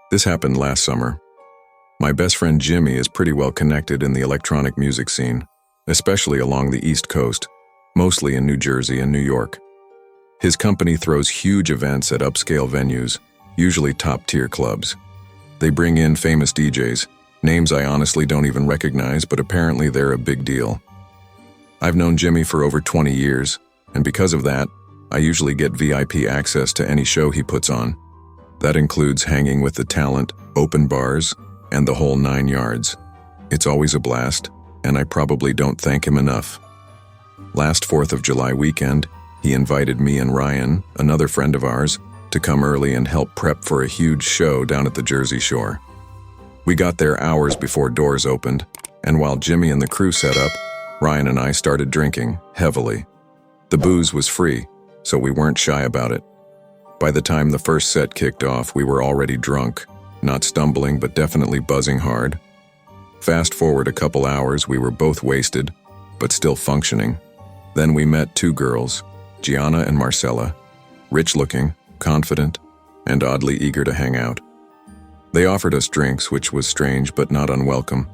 This happened last summer. My best friend Jimmy is pretty well connected in the electronic music scene, especially along the East Coast, mostly in New Jersey and New York. His company throws huge events at upscale venues, usually top-tier clubs. They bring in famous DJs, names I honestly don't even recognize, but apparently they're a big deal. I've known Jimmy for over 20 years, and because of that, I usually get VIP access to any show he puts on. That includes hanging with the talent, open bars, and the whole 9 yards. It's always a blast, and I probably don't thank him enough. Last 4th of July weekend, he invited me and Ryan, another friend of ours, to come early and help prep for a huge show down at the Jersey Shore. We got there hours before doors opened, and while Jimmy and the crew set up, Ryan and I started drinking, heavily. The booze was free, so we weren't shy about it. By the time the first set kicked off, we were already drunk, not stumbling but definitely buzzing hard. Fast forward a couple hours, we were both wasted, but still functioning. Then we met 2 girls, Gianna and Marcella, rich-looking, confident, and oddly eager to hang out. They offered us drinks, which was strange but not unwelcome.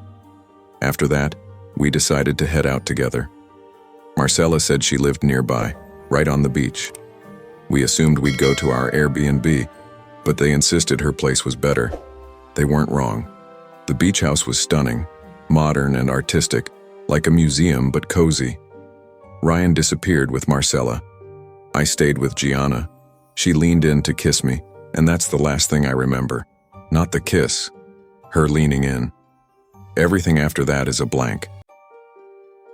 After that, we decided to head out together. Marcella said she lived nearby, right on the beach. We assumed we'd go to our Airbnb, but they insisted her place was better. They weren't wrong. The beach house was stunning, modern and artistic, like a museum but cozy. Ryan disappeared with Marcella. I stayed with Gianna. She leaned in to kiss me, and that's the last thing I remember. Not the kiss, her leaning in. Everything after that is a blank.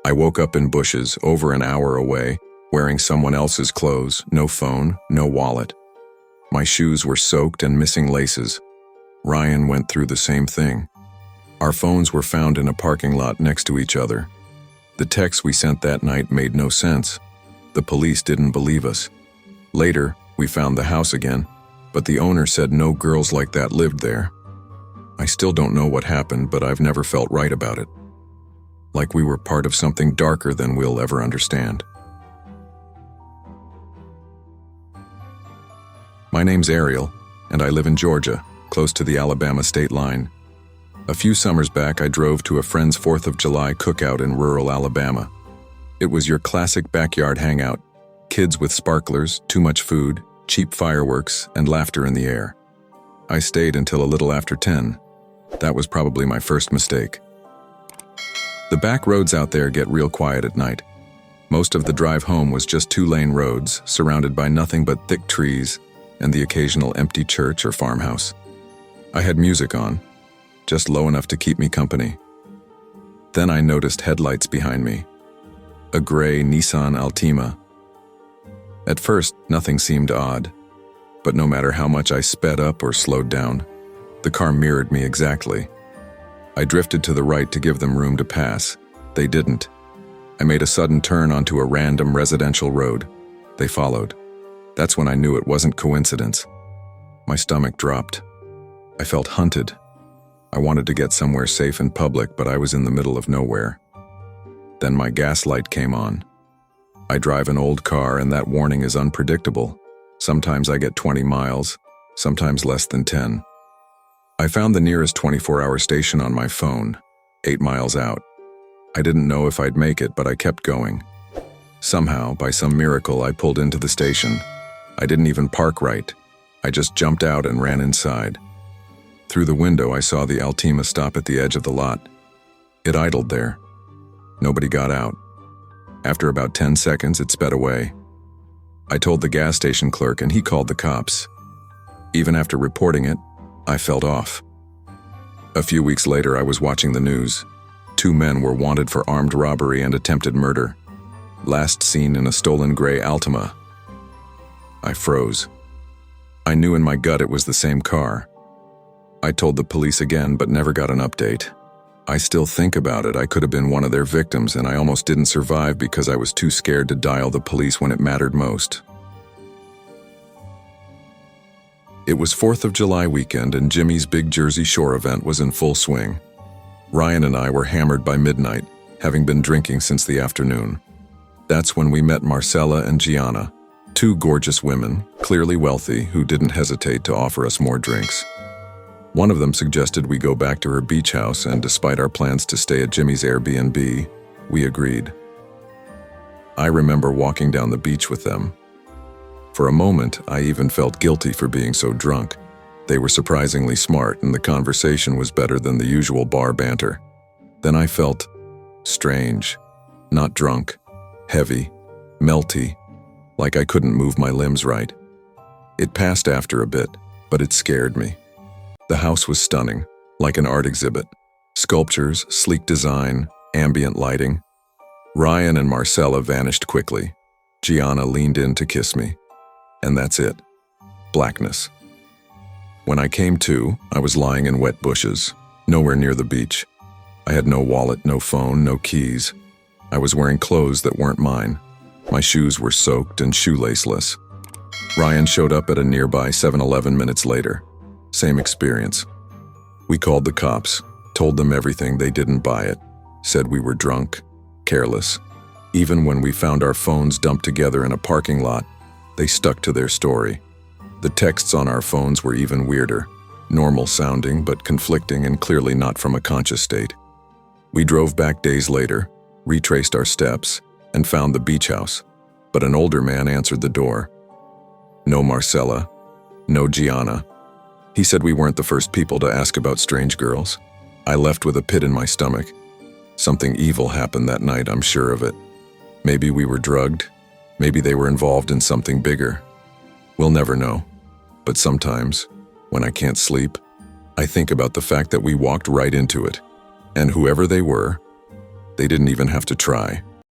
I woke up in bushes over an hour away, wearing someone else's clothes, no phone, no wallet. My shoes were soaked and missing laces. Ryan went through the same thing. Our phones were found in a parking lot next to each other. The texts we sent that night made no sense. The police didn't believe us. Later, we found the house again, but the owner said no girls like that lived there. I still don't know what happened, but I've never felt right about it. Like we were part of something darker than we'll ever understand. My name's Ariel, and I live in Georgia, close to the Alabama state line. A few summers back, I drove to a friend's 4th of July cookout in rural Alabama. It was your classic backyard hangout, kids with sparklers, too much food, cheap fireworks, and laughter in the air. I stayed until a little after 10. That was probably my first mistake. The back roads out there get real quiet at night. Most of the drive home was just 2-lane roads, surrounded by nothing but thick trees and the occasional empty church or farmhouse. I had music on, just low enough to keep me company. Then I noticed headlights behind me. A gray Nissan Altima. At first, nothing seemed odd, but no matter how much I sped up or slowed down, the car mirrored me exactly. I drifted to the right to give them room to pass. They didn't. I made a sudden turn onto a random residential road. They followed. That's when I knew it wasn't coincidence. My stomach dropped. I felt hunted. I wanted to get somewhere safe and public, but I was in the middle of nowhere. Then my gas light came on. I drive an old car, and that warning is unpredictable. Sometimes I get 20 miles, sometimes less than 10. I found the nearest 24-hour station on my phone, 8 miles out. I didn't know if I'd make it, but I kept going. Somehow, by some miracle, I pulled into the station. I didn't even park right. I just jumped out and ran inside. Through the window, I saw the Altima stop at the edge of the lot. It idled there. Nobody got out. After about 10 seconds, it sped away. I told the gas station clerk, and he called the cops. Even after reporting it, I felt off. A few weeks later, I was watching the news. 2 men were wanted for armed robbery and attempted murder. Last seen in a stolen gray Altima. I froze. I knew in my gut it was the same car. I told the police again, but never got an update. I still think about it. I could have been one of their victims, and I almost didn't survive because I was too scared to dial the police when it mattered most. It was 4th of July weekend, and Jimmy's big Jersey Shore event was in full swing. Ryan and I were hammered by midnight, having been drinking since the afternoon. That's when we met Marcella and Gianna, 2 gorgeous women, clearly wealthy, who didn't hesitate to offer us more drinks. One of them suggested we go back to her beach house, and despite our plans to stay at Jimmy's Airbnb, we agreed. I remember walking down the beach with them. For a moment, I even felt guilty for being so drunk. They were surprisingly smart, and the conversation was better than the usual bar banter. Then I felt strange, not drunk, heavy, melty, like I couldn't move my limbs right. It passed after a bit, but it scared me. The house was stunning, like an art exhibit. Sculptures, sleek design, ambient lighting. Ryan and Marcella vanished quickly. Gianna leaned in to kiss me. And that's it. Blackness. When I came to, I was lying in wet bushes, nowhere near the beach. I had no wallet, no phone, no keys. I was wearing clothes that weren't mine. My shoes were soaked and shoelaceless. Ryan showed up at a nearby 7-Eleven minutes later. Same experience. We called the cops, told them everything. They didn't buy it, said we were drunk, careless. Even when we found our phones dumped together in a parking lot, they stuck to their story. The texts on our phones were even weirder, normal sounding but conflicting and clearly not from a conscious state. We drove back days later, retraced our steps, and found the beach house, but an older man answered the door. No Marcella, no Gianna. He said we weren't the first people to ask about strange girls. I left with a pit in my stomach. Something evil happened that night, I'm sure of it. Maybe we were drugged. Maybe they were involved in something bigger. We'll never know. But sometimes, when I can't sleep, I think about the fact that we walked right into it. And whoever they were, they didn't even have to try.